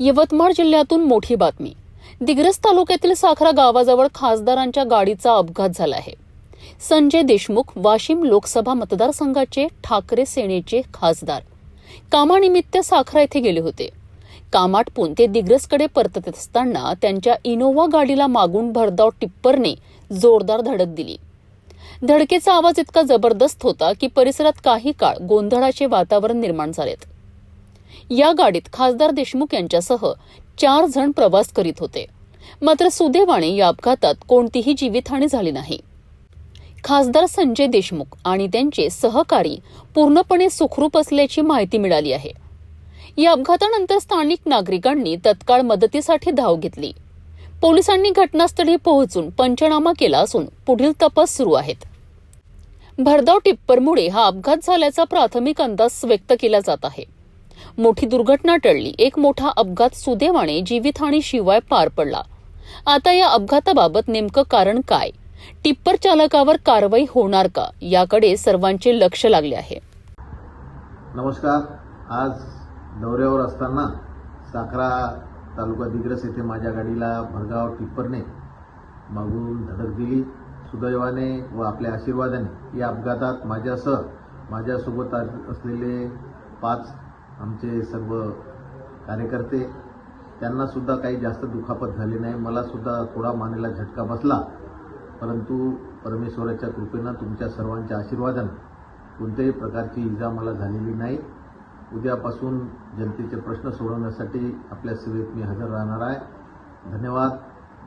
यवतमाळ जिल्ह्यातून मोठी बातमी। दिग्रस तालुक्यातील साखरा गावाजवळ खासदारांच्या गाडीचा अपघात झाला आहे। संजय देशमुख वाशिम लोकसभा मतदारसंघाचे ठाकरे सेनेचे खासदार कामानिमित्त साखरा येथे गेले होते। कामाटपून ते दिग्रसकडे परतत असताना त्यांच्या इनोव्हा गाडीला मागून भरधाव टिप्परने जोरदार धडक दिली। धडकेचा आवाज इतका जबरदस्त होता की परिसरात काही काळ गोंधळाचे वातावरण निर्माण झालेत। या गाडीत खासदार देशमुख यांच्यासह 4 जण प्रवास करीत होते। मात्र सुदैवाने या अपघातात कोणतीही जीवितहानी झाली नाही। खासदार संजय देशमुख आणि त्यांचे सहकारी पूर्णपणे सुखरूप असल्याची माहिती मिळाली आहे। या अपघातानंतर स्थानिक नागरिकांनी तत्काळ मदतीसाठी धाव घेतली। पोलिसांनी घटनास्थळी पोहोचून पंचनामा केला असून पुढील तपास सुरू आहेत। भरधाव टिप्परमुळे हा अपघात झाल्याचा प्राथमिक अंदाज व्यक्त केला जात आहे। मोठी दुर्घटना टळली, एक मोठा अपघात सुदैवाने जीवितहानीशिवाय पार पडला। आता या अपघाताबाबत नेमकं कारण काय, टिप्पर चालकावर कारवाई होणार का, याकडे सर्वांचे लक्ष लागले आहे। नमस्कार। आज दौऱ्यावर असताना साखरा तालुका दिग्रस येथे माझ्या गाडीला भरधाव टिप्परने मागून धडक दिली। सुदैवाने व आपल्या आशीर्वादाने या अपघातात माझ्यासोबत असलेले 5 आमचे सर्व कार्यकर्ते त्यांना सुद्धा काही जास्त दुखापत झाली नाही। मला सुद्धा थोडा मानेला झटका बसला, परंतु परमेश्वराच्या कृपेने तुमच्या सर्वांच्या आशीर्वादाने कोणत्याही प्रकारची इजा मला झालेली नाही। उद्यापासून जनतेचे प्रश्न सोडवण्यासाठी आपल्या सेवेत मी हजर राहणार आहे। धन्यवाद।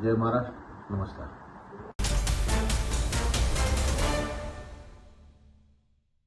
जय महाराष्ट्र। नमस्कार।